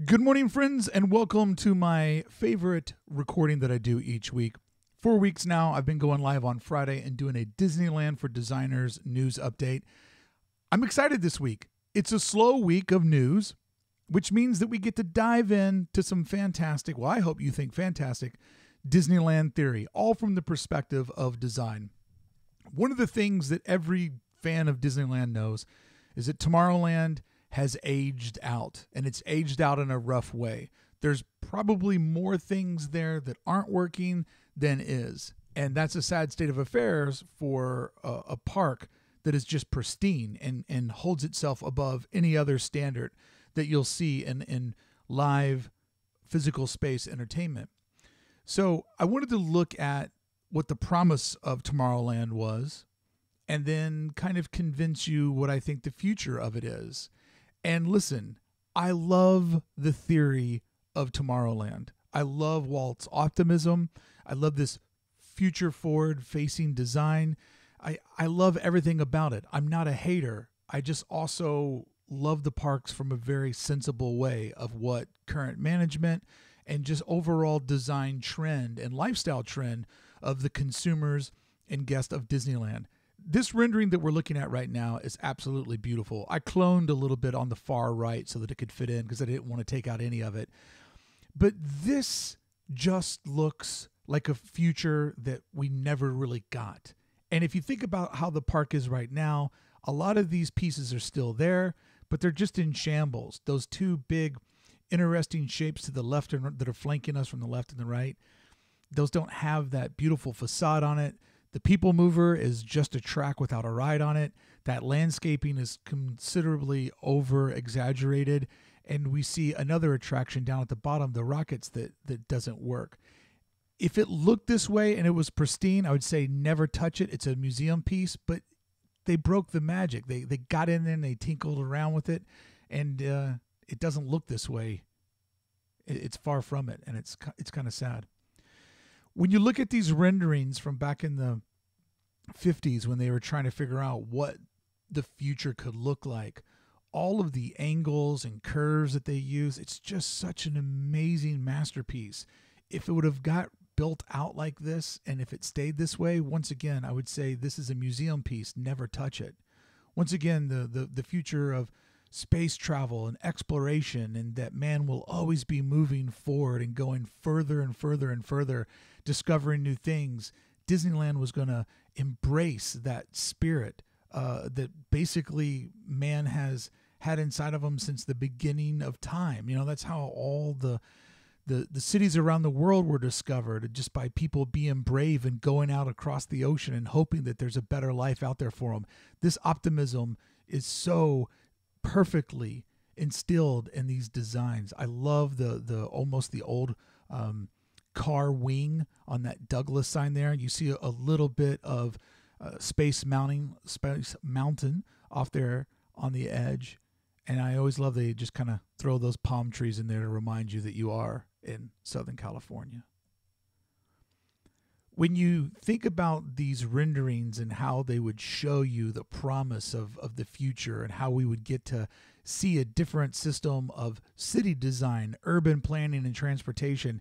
Good morning, friends, and welcome to my favorite recording that I do each week. 4 weeks now, I've been going live on Friday and doing a Disneyland for Designers news update. I'm excited this week. It's a slow week of news, which means that we get to dive into some fantastic, well, I hope you think fantastic, Disneyland theory, all from the perspective of design. One of the things that every fan of Disneyland knows is that Tomorrowland has aged out, and it's aged out in a rough way. There's probably more things there that aren't working than is, and that's a sad state of affairs for a park that is just pristine and holds itself above any other standard that you'll see in live physical space entertainment. So I wanted to look at what the promise of Tomorrowland was, and then kind of convince you what I think the future of it is. And listen, I love the theory of Tomorrowland. I love Walt's optimism. I love this future forward facing design. I love everything about it. I'm not a hater. I just also love the parks from a very sensible way of what current management and just overall design trend and lifestyle trend of the consumers and guests of Disneyland. This rendering that we're looking at right now is absolutely beautiful. I cloned a little bit on the far right so that it could fit in because I didn't want to take out any of it. But this just looks like a future that we never really got. And if you think about how the park is right now, a lot of these pieces are still there, but they're just in shambles. Those two big, interesting shapes to the left that are flanking us from the left and the right, those don't have that beautiful facade on it. The People Mover is just a track without a ride on it. That landscaping is considerably over-exaggerated. And we see another attraction down at the bottom, the rockets, that doesn't work. If it looked this way and it was pristine, I would say never touch it. It's a museum piece, but they broke the magic. They got in there and they tinkled around with it, and it doesn't look this way. It's far from it, and it's kind of sad. When you look at these renderings from back in the 50s when they were trying to figure out what the future could look like, all of the angles and curves that they use, it's just such an amazing masterpiece. If it would have got built out like this and if it stayed this way, once again, I would say this is a museum piece, never touch it. Once again, the future of space travel and exploration, and that man will always be moving forward and going further and further and further, discovering new things. Disneyland was going to embrace that spirit that basically man has had inside of him since the beginning of time. You know, that's how all the cities around the world were discovered, just by people being brave and going out across the ocean and hoping that there's a better life out there for them. This optimism is so perfectly instilled in these designs. I love the almost the old car wing on that Douglas sign there. You see a little bit of Space Mountain off there on the edge. And I always love they just kind of throw those palm trees in there to remind you that you are in Southern California. When you think about these renderings and how they would show you the promise of the future and how we would get to see a different system of city design, urban planning, and transportation,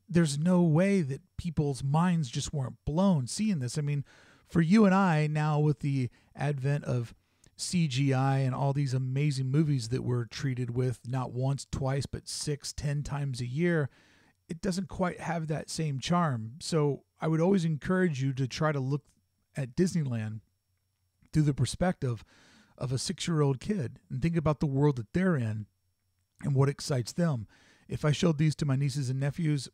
there's no way that people's minds just weren't blown seeing this. I mean, for you and I now, with the advent of CGI and all these amazing movies that we're treated with not once, twice, but 6, 10 times a year, it doesn't quite have that same charm. So I would always encourage you to try to look at Disneyland through the perspective of a 6-year-old kid and think about the world that they're in and what excites them. If I showed these to my nieces and nephews,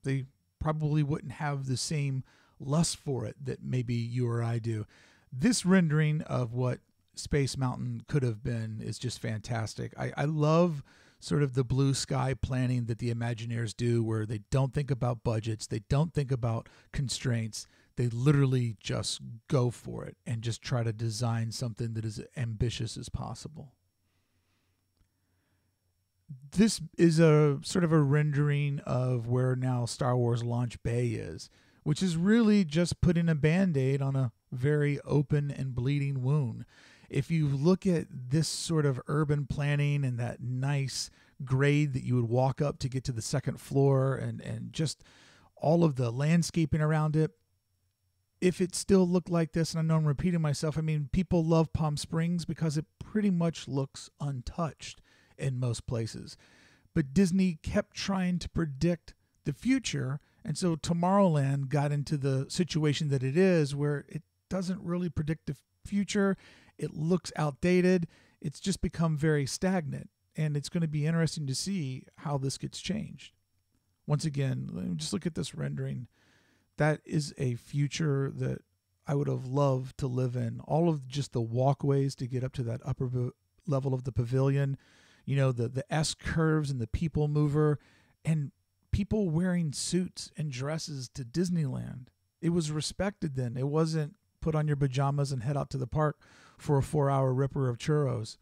they probably wouldn't have the same lust for it that maybe you or I do. This rendering of what Space Mountain could have been is just fantastic. I love sort of the blue sky planning that the Imagineers do, where they don't think about budgets, they don't think about constraints, they literally just go for it and just try to design something that is ambitious as possible. This is a sort of a rendering of where now Star Wars Launch Bay is, which is really just putting a Band-Aid on a very open and bleeding wound. If you look at this sort of urban planning and that nice grade that you would walk up to get to the second floor, and just all of the landscaping around it. If it still looked like this, and I know I'm repeating myself, I mean, people love Palm Springs because it pretty much looks untouched in most places. But Disney kept trying to predict the future, and so Tomorrowland got into the situation that it is, where it doesn't really predict the future. It looks outdated. It's just become very stagnant, and it's going to be interesting to see how this gets changed. Once again, let me just look at this rendering. That is a future that I would have loved to live in. All of just the walkways to get up to that upper level of the pavilion, you know, the S curves and the people mover, and people wearing suits and dresses to Disneyland. It was respected then. It wasn't put on your pajamas and head out to the park for a 4-hour ripper of churros.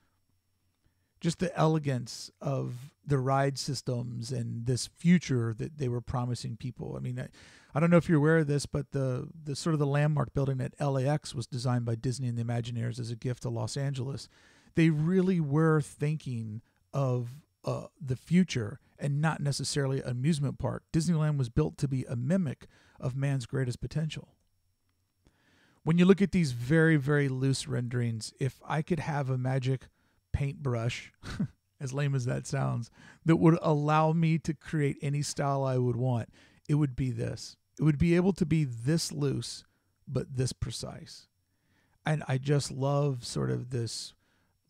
Just the elegance of the ride systems and this future that they were promising people. I mean, I don't know if you're aware of this, but the sort of the landmark building at LAX was designed by Disney and the Imagineers as a gift to Los Angeles. They really were thinking of the future and not necessarily an amusement park. Disneyland was built to be a mimic of man's greatest potential. When you look at these very, very loose renderings, if I could have a magic paintbrush, as lame as that sounds, that would allow me to create any style I would want, it would be this. It would be able to be this loose, but this precise. And I just love sort of this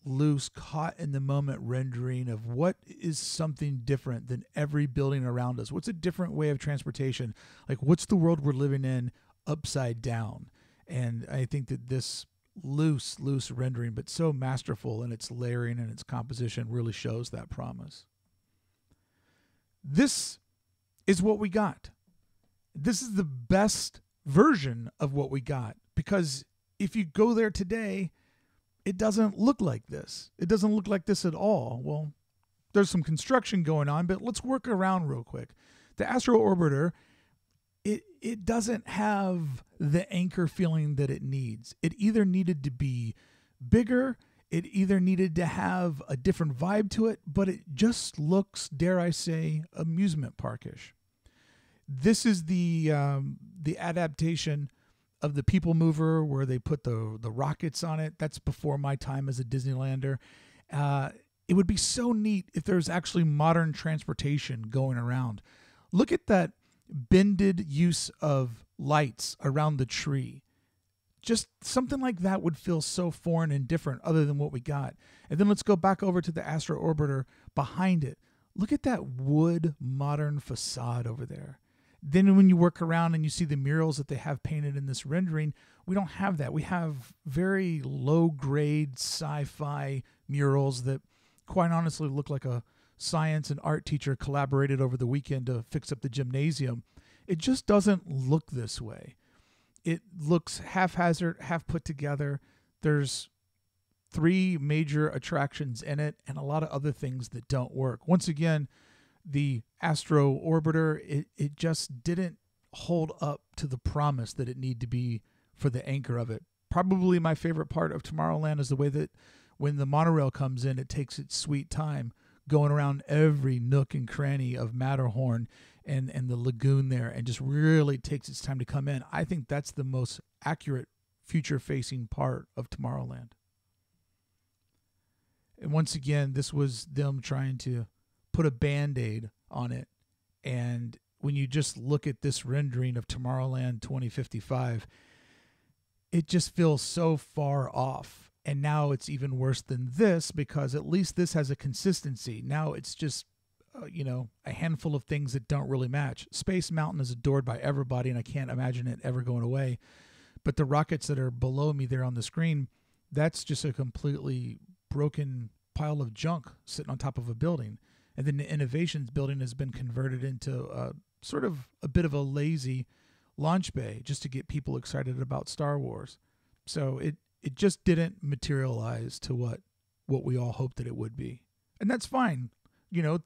loose, caught in the moment rendering of what is something different than every building around us. What's a different way of transportation? Like, what's the world we're living in upside down? And I think that this loose rendering, but so masterful in its layering and its composition, really shows that promise. This is what we got. This is the best version of what we got, because if you go there today, it doesn't look like this. It doesn't look like this at all. Well, there's some construction going on, but let's work around real quick. The Astro Orbiter, it doesn't have the anchor feeling that it needs. It either needed to be bigger, it either needed to have a different vibe to it, but it just looks, dare I say, amusement parkish. This is the adaptation of the People Mover, where they put the rockets on it. That's before my time as a Disneylander. It would be so neat if there's actually modern transportation going around. Look at that bended use of lights around the tree. Just something like that would feel so foreign and different other than what we got. And then let's go back over to the Astro Orbiter behind it. Look at that wood modern facade over there. Then when you work around and you see the murals that they have painted in this rendering, we don't have that. We have very low-grade sci-fi murals that quite honestly look like a science and art teacher collaborated over the weekend to fix up the gymnasium. It just doesn't look this way. It looks haphazard, half put together. There's 3 major attractions in it and a lot of other things that don't work. Once again, the Astro Orbiter, it just didn't hold up to the promise that it needed to be for the anchor of it. Probably my favorite part of Tomorrowland is the way that when the monorail comes in, it takes its sweet time going around every nook and cranny of Matterhorn and the lagoon there, and just really takes its time to come in. I think that's the most accurate future-facing part of Tomorrowland. And once again, this was them trying to put a Band-Aid on it. And when you just look at this rendering of Tomorrowland 2055, it just feels so far off. And now it's even worse than this, because at least this has a consistency. Now it's just, a handful of things that don't really match. Space Mountain is adored by everybody, and I can't imagine it ever going away. But the rockets that are below me there on the screen, that's just a completely broken pile of junk sitting on top of a building. And then the Innovations building has been converted into sort of a bit of a lazy launch bay just to get people excited about Star Wars. So it just didn't materialize to what we all hoped that it would be. And that's fine.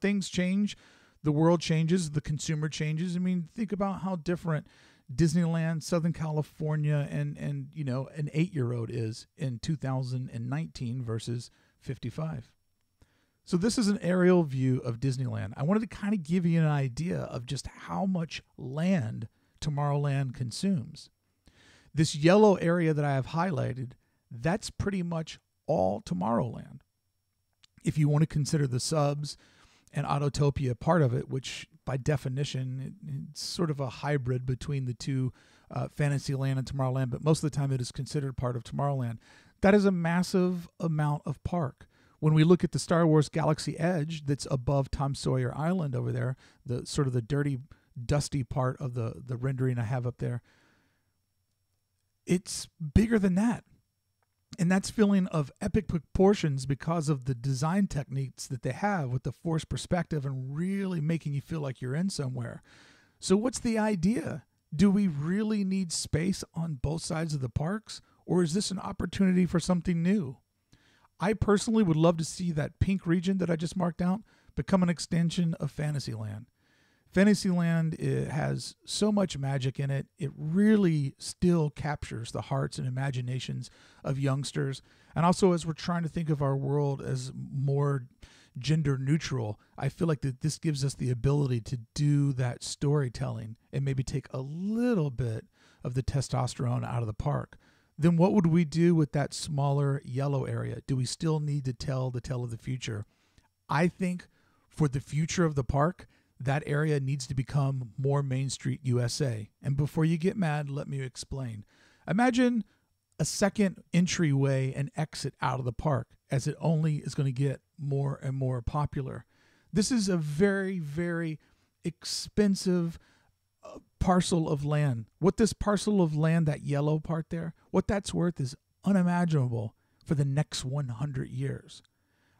Things change. The world changes. The consumer changes. I mean, think about how different Disneyland, Southern California, and an 8-year-old is in 2019 versus 55. So this is an aerial view of Disneyland. I wanted to kind of give you an idea of just how much land Tomorrowland consumes. This yellow area that I have highlighted, that's pretty much all Tomorrowland. If you want to consider the subs and Autotopia part of it, which by definition, it's sort of a hybrid between the two, Fantasyland and Tomorrowland, but most of the time it is considered part of Tomorrowland. That is a massive amount of park. When we look at the Star Wars Galaxy Edge that's above Tom Sawyer Island over there, the sort of the dirty, dusty part of the rendering I have up there, it's bigger than that. And that's feeling of epic proportions because of the design techniques that they have with the forced perspective and really making you feel like you're in somewhere. So what's the idea? Do we really need space on both sides of the parks? Or is this an opportunity for something new? I personally would love to see that pink region that I just marked out become an extension of Fantasyland. Fantasyland, it has so much magic in it. It really still captures the hearts and imaginations of youngsters. And also, as we're trying to think of our world as more gender neutral, I feel like that this gives us the ability to do that storytelling and maybe take a little bit of the testosterone out of the park. Then what would we do with that smaller yellow area? Do we still need to tell the tale of the future? I think for the future of the park, that area needs to become more Main Street USA. And before you get mad, let me explain. Imagine a second entryway and exit out of the park, as it only is going to get more and more popular. This is a very, very expensive parcel of land. What this parcel of land, that yellow part there, what that's worth is unimaginable for the next 100 years.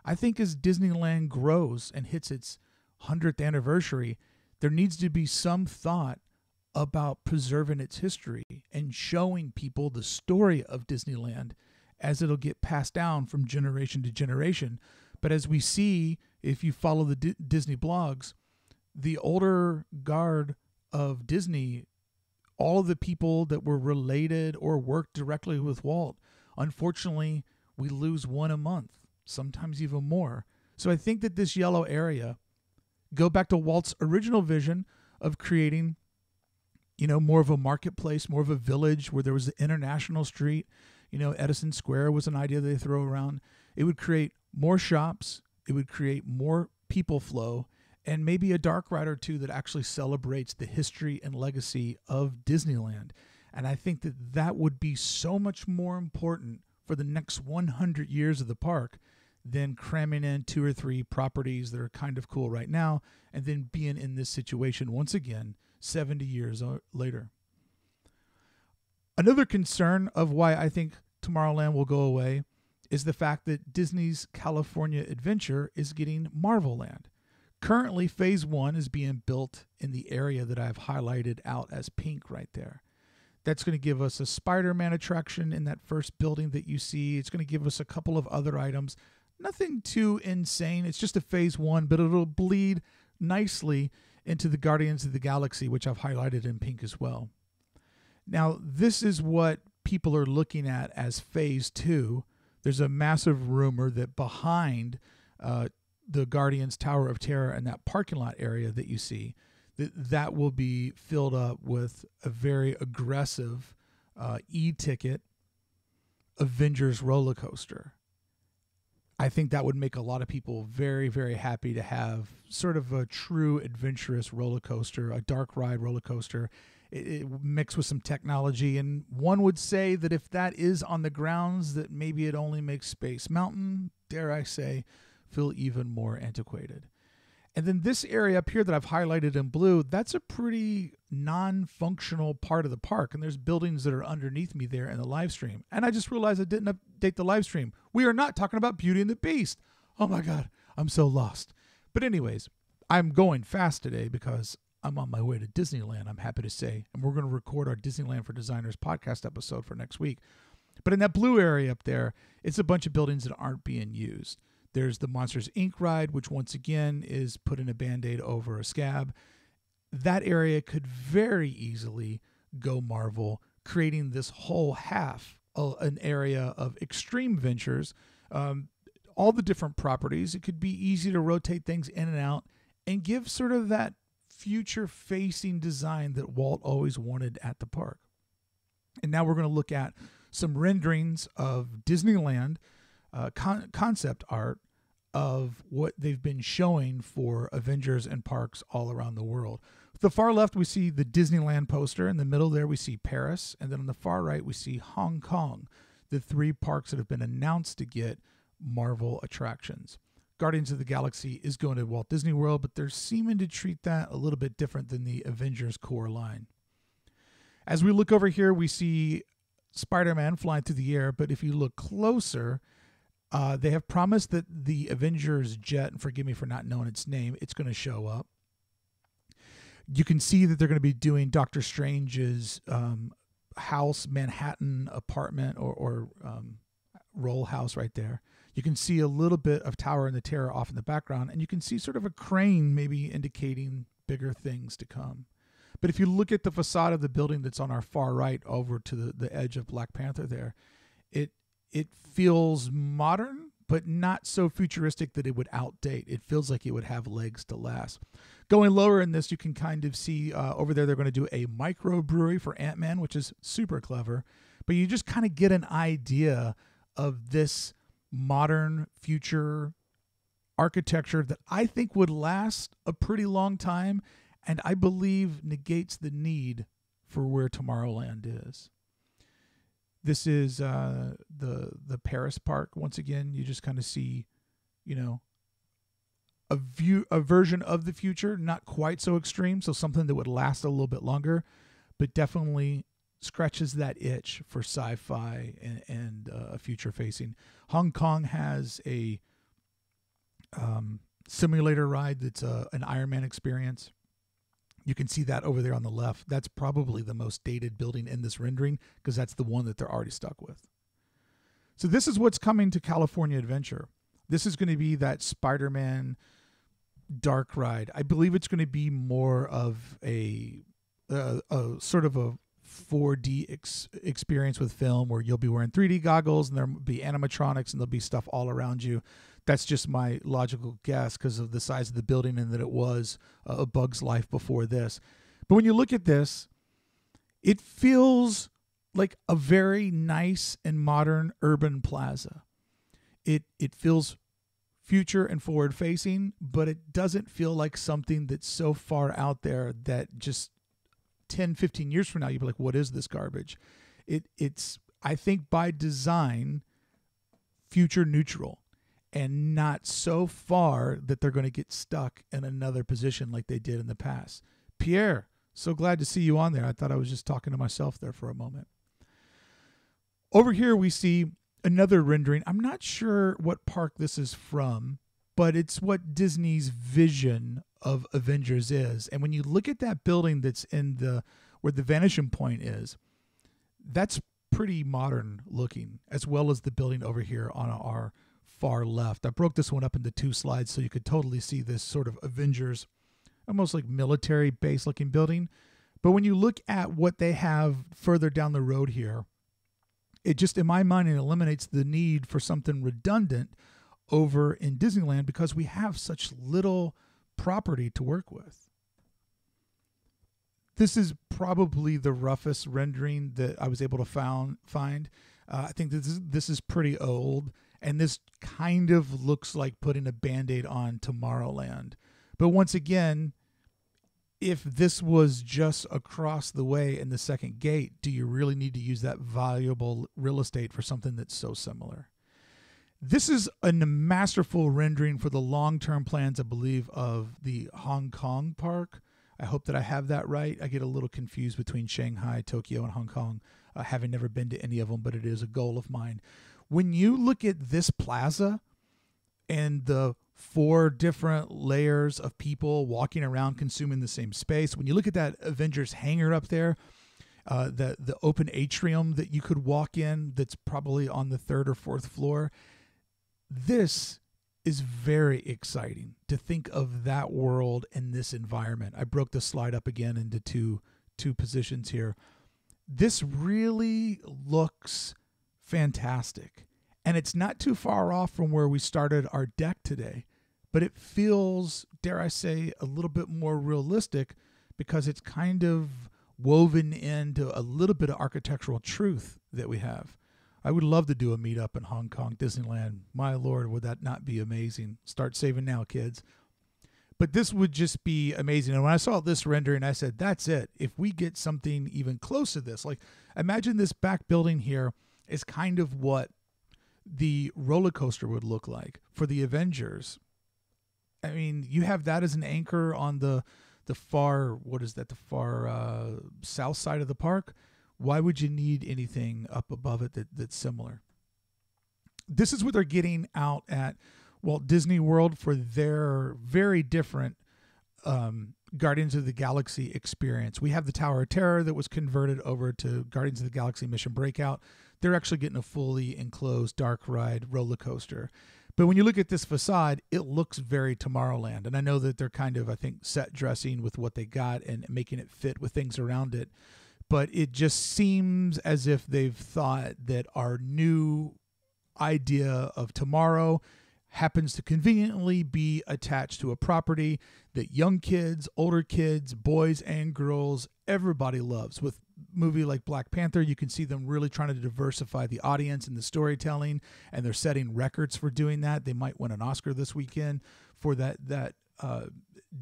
I think as Disneyland grows and hits its 100th anniversary, there needs to be some thought about preserving its history and showing people the story of Disneyland as it'll get passed down from generation to generation. But as we see, if you follow the Disney blogs, the older guard of Disney, all of the people that were related or worked directly with Walt, unfortunately, we lose one a month, sometimes even more. So I think that this yellow area, go back to Walt's original vision of creating, more of a marketplace, more of a village where there was the International Street. Edison Square was an idea they throw around. It would create more shops. It would create more people flow, and maybe a dark ride or two that actually celebrates the history and legacy of Disneyland. And I think that that would be so much more important for the next 100 years of the park than cramming in 2 or 3 properties that are kind of cool right now and then being in this situation once again 70 years later. Another concern of why I think Tomorrowland will go away is the fact that Disney's California Adventure is getting Marvel Land. Currently, Phase 1 is being built in the area that I've highlighted out as pink right there. That's going to give us a Spider-Man attraction in that first building that you see. It's going to give us a couple of other items. Nothing too insane. It's just a Phase 1, but it'll bleed nicely into the Guardians of the Galaxy, which I've highlighted in pink as well. Now, this is what people are looking at as Phase 2. There's a massive rumor that behind the Guardians Tower of Terror and that parking lot area that you see, that will be filled up with a very aggressive e-ticket Avengers roller coaster. I think that would make a lot of people very, very happy to have sort of a true adventurous roller coaster, a dark ride roller coaster. It mixed with some technology, and one would say that if that is on the grounds, that maybe it only makes Space Mountain, dare I say, feel even more antiquated. And then this area up here that I've highlighted in blue, that's a pretty non-functional part of the park. And there's buildings that are underneath me there in the live stream. And I just realized I didn't update the live stream. We are not talking about Beauty and the Beast. Oh my God, I'm so lost. But anyways, I'm going fast today because I'm on my way to Disneyland, I'm happy to say. And we're going to record our Disneyland for Designers podcast episode for next week. But in that blue area up there, it's a bunch of buildings that aren't being used. There's the Monsters, Inc. ride, which once again is putting a Band-Aid over a scab. That area could very easily go Marvel, creating this whole half, an area of extreme ventures. all the different properties. It could be easy to rotate things in and out and give sort of that future-facing design that Walt always wanted at the park. And now we're going to look at some renderings of Disneyland concept art of what they've been showing for Avengers and parks all around the world. At the far left, we see the Disneyland poster. In the middle there, we see Paris. And then on the far right, we see Hong Kong, the 3 parks that have been announced to get Marvel attractions. Guardians of the Galaxy is going to Walt Disney World, but they're seeming to treat that a little bit different than the Avengers core line. As we look over here, we see Spider-Man flying through the air, but if you look closer, they have promised that the Avengers jet, and forgive me for not knowing its name, it's going to show up. You can see that they're going to be doing Doctor Strange's house, Manhattan apartment, or roll house right there. You can see a little bit of Tower and the Terror off in the background, and you can see sort of a crane maybe indicating bigger things to come. But if you look at the facade of the building that's on our far right over to the edge of Black Panther there, it feels modern, but not so futuristic that it would outdate. It feels like it would have legs to last. Going lower in this, you can kind of see over there they're going to do a microbrewery for Ant-Man, which is super clever. But you just kind of get an idea of this modern future architecture that I think would last a pretty long time, and I believe negates the need for where Tomorrowland is. This is the Paris park. Once again, you just kind of see, a version of the future, not quite so extreme, so something that would last a little bit longer, but definitely scratches that itch for sci-fi and future facing. Hong Kong has a simulator ride that's an Iron Man experience. You can see that over there on the left. That's probably the most dated building in this rendering because that's the one that they're already stuck with. So this is what's coming to California Adventure. This is going to be that Spider-Man dark ride. I believe it's going to be more of a sort of a 4D experience with film where you'll be wearing 3D goggles and there'll be animatronics and there'll be stuff all around you. That's just my logical guess because of the size of the building and that it was a Bug's Life before this. But when you look at this, it feels like a very nice and modern urban plaza. It feels future and forward facing, but it doesn't feel like something that's so far out there that just 10, 15 years from now, you'd be like, what is this garbage? It's, I think by design, future neutral and not so far that they're going to get stuck in another position like they did in the past. Pierre, so glad to see you on there. I thought I was just talking to myself there for a moment. Over here, we see another rendering. I'm not sure what park this is from, but it's what Disney's vision of Avengers is. And when you look at that building that's in where the vanishing point is, that's pretty modern looking, as well as the building over here on our far left. I broke this one up into 2 slides so you could totally see this sort of Avengers, almost like military base looking building. But when you look at what they have further down the road here, it just, in my mind, it eliminates the need for something redundant over in Disneyland because we have such little property to work with. This is probably the roughest rendering that I was able to find. I think this is pretty old, and this kind of looks like putting a Band-Aid on Tomorrowland. But once again, if this was just across the way in the second gate, do you really need to use that valuable real estate for something that's so similar? This is a masterful rendering for the long-term plans, I believe, of the Hong Kong park. I hope that I have that right. I get a little confused between Shanghai, Tokyo, and Hong Kong, having never been to any of them, but it is a goal of mine. When you look at this plaza and the 4 different layers of people walking around consuming the same space, when you look at that Avengers hangar up there, the open atrium that you could walk in that's probably on the 3rd or 4th floor, this is very exciting to think of that world and this environment. I broke the slide up again into two positions here. This really looks fantastic. And it's not too far off from where we started our deck today, but it feels, dare I say, a little bit more realistic because it's kind of woven into a little bit of architectural truth that we have. I would love to do a meetup in Hong Kong Disneyland. My Lord, would that not be amazing? Start saving now, kids. But this would just be amazing. And when I saw this rendering, I said, that's it. If we get something even close to this, like imagine this back building here is kind of what the roller coaster would look like for the Avengers. I mean, you have that as an anchor on the far, what is that, the far south side of the park. Why would you need anything up above it that's similar? This is what they're getting out at Walt Disney World for their very different Guardians of the Galaxy experience. We have the Tower of Terror that was converted over to Guardians of the Galaxy Mission Breakout. They're actually getting a fully enclosed dark ride roller coaster. But when you look at this facade, it looks very Tomorrowland. And I know that they're kind of, I think, set dressing with what they got and making it fit with things around it. But it just seems as if they've thought that our new idea of tomorrow happens to conveniently be attached to a property that young kids, older kids, boys and girls, everybody loves. With a movie like Black Panther, you can see them really trying to diversify the audience and the storytelling, and they're setting records for doing that. They might win an Oscar this weekend for that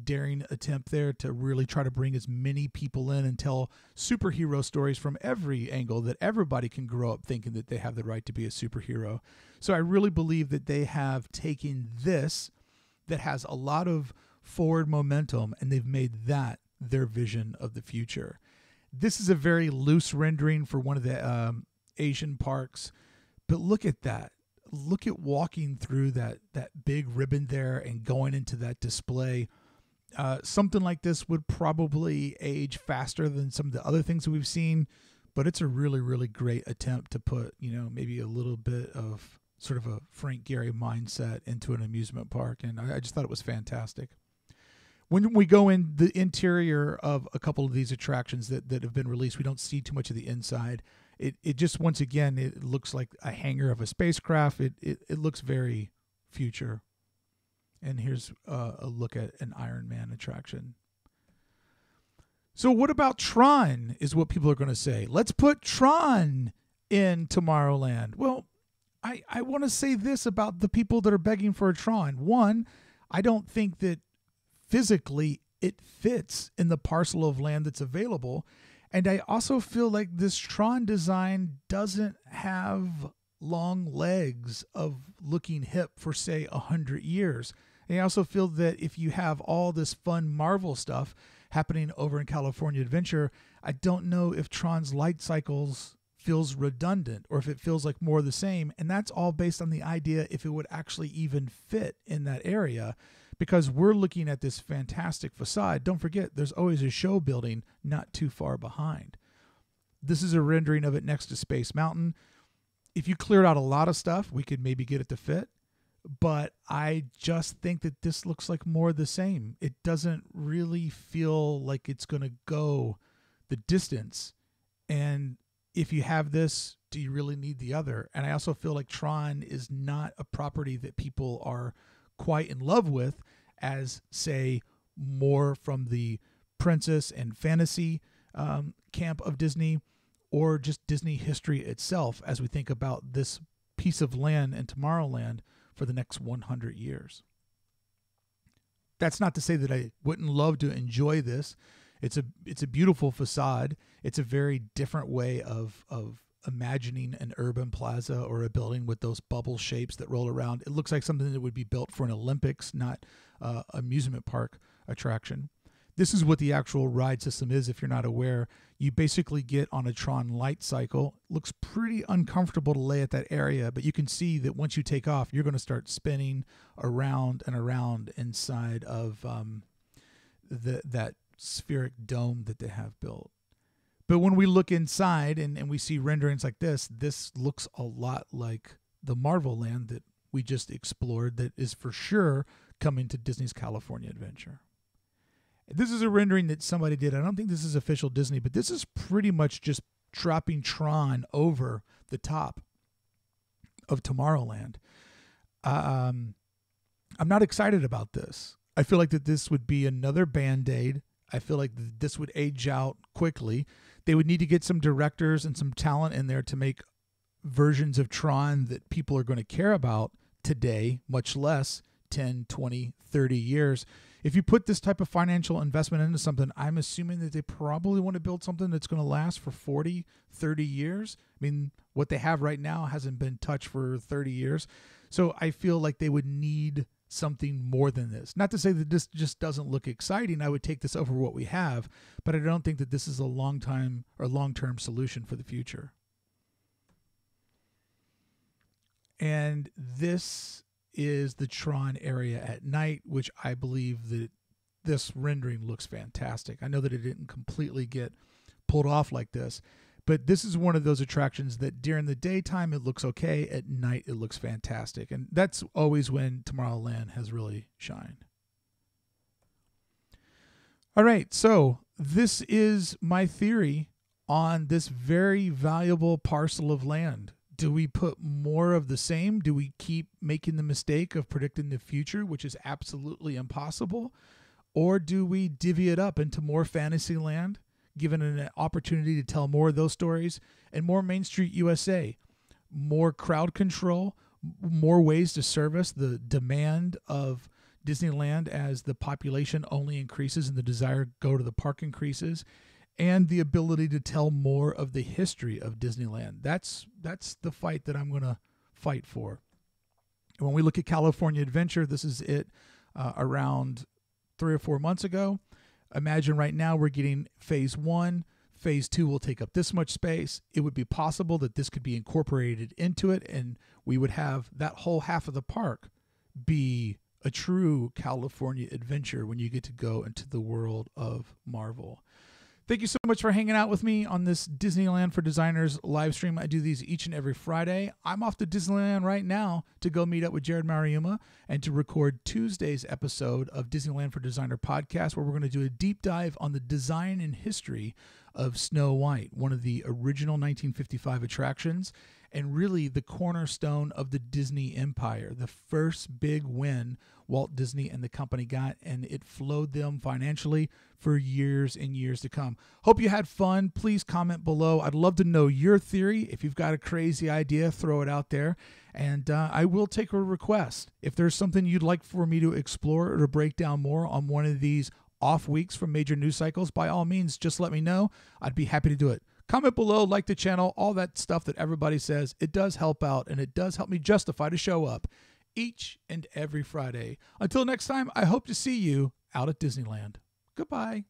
daring attempt there to really try to bring as many people in and tell superhero stories from every angle that everybody can grow up thinking that they have the right to be a superhero. So I really believe that they have taken this that has a lot of forward momentum and they've made that their vision of the future. This is a very loose rendering for one of the Asian parks, but look at that. Look at walking through that big ribbon there and going into that display. Something like this would probably age faster than some of the other things that we've seen, but it's a really, really great attempt to put, maybe a little bit of sort of a Frank Gehry mindset into an amusement park. And I just thought it was fantastic. When we go in the interior of a couple of these attractions that have been released, we don't see too much of the inside. It just, once again, it looks like a hangar of a spacecraft. It looks very future. And here's a look at an Iron Man attraction. So what about Tron is what people are going to say. Let's put Tron in Tomorrowland. Well, I want to say this about the people that are begging for a Tron. One, I don't think that physically it fits in the parcel of land that's available. And I also feel like this Tron design doesn't have long legs of looking hip for, say, 100 years. And I also feel that if you have all this fun Marvel stuff happening over in California Adventure, I don't know if Tron's light cycles feels redundant or if it feels like more of the same. And that's all based on the idea if it would actually even fit in that area, because we're looking at this fantastic facade. Don't forget, there's always a show building not too far behind. This is a rendering of it next to Space Mountain. If you cleared out a lot of stuff, we could maybe get it to fit. But I just think that this looks like more of the same. It doesn't really feel like it's going to go the distance. And if you have this, do you really need the other? And I also feel like Tron is not a property that people are quite in love with as, say, more from the princess and fantasy camp of Disney, or just Disney history itself as we think about this piece of land in Tomorrowland for the next 100 years. That's not to say that I wouldn't love to enjoy this. It's a beautiful facade. It's a very different way of imagining an urban plaza or a building with those bubble shapes that roll around. It looks like something that would be built for an Olympics, not amusement park attraction. This is what the actual ride system is, if you're not aware. You basically get on a Tron light cycle. It looks pretty uncomfortable to lay at that area, but you can see that once you take off, you're going to start spinning around and around inside of that spheric dome that they have built. But when we look inside and we see renderings like this looks a lot like the Marvel Land that we just explored, that is for sure coming to Disney's California Adventure. This is a rendering that somebody did. I don't think this is official Disney, but this is pretty much just dropping Tron over the top. of Tomorrowland. I'm not excited about this. I feel like that this would be another Band-Aid. I feel like this would age out quickly. They would need to get some directors and some talent in there to make versions of Tron that people are going to care about today, much less 10, 20, 30 years. If you put this type of financial investment into something, I'm assuming that they probably want to build something that's going to last for 40, 30 years. I mean, what they have right now hasn't been touched for 30 years. So I feel like they would need something more than this. Not to say that this just doesn't look exciting. I would take this over what we have, but I don't think that this is a long-term solution for the future. And this is the Tron area at night, which I believe that this rendering looks fantastic. I know that it didn't completely get pulled off like this, but this is one of those attractions that during the daytime it looks okay, at night it looks fantastic. And that's always when Tomorrowland has really shined. All right, so this is my theory on this very valuable parcel of land. Do we put more of the same? Do we keep making the mistake of predicting the future, which is absolutely impossible? Or do we divvy it up into more fantasy land, given an opportunity to tell more of those stories, and more Main Street USA, more crowd control, more ways to service the demand of Disneyland as the population only increases and the desire to go to the park increases, and the ability to tell more of the history of Disneyland. That's the fight that I'm going to fight for. When we look at California Adventure, this is it around 3 or 4 months ago. Imagine right now we're getting phase 1. Phase 2 will take up this much space. It would be possible that this could be incorporated into it, and we would have that whole half of the park be a true California Adventure when you get to go into the world of Marvel. Thank you so much for hanging out with me on this Disneyland for Designers live stream. I do these each and every Friday. I'm off to Disneyland right now to go meet up with Jared Mariuma and to record Tuesday's episode of Disneyland for Designer podcast, where we're going to do a deep dive on the design and history of Snow White, one of the original 1955 attractions, and really the cornerstone of the Disney empire, the first big win Walt Disney and the company got, and it flowed them financially for years and years to come. Hope you had fun. Please comment below. I'd love to know your theory. If you've got a crazy idea, throw it out there, and I will take a request. If there's something you'd like for me to explore or to break down more on one of these off weeks from major news cycles, by all means, just let me know. I'd be happy to do it. Comment below, like the channel, all that stuff that everybody says. It does help out, and it does help me justify to show up each and every Friday. Until next time, I hope to see you out at Disneyland. Goodbye.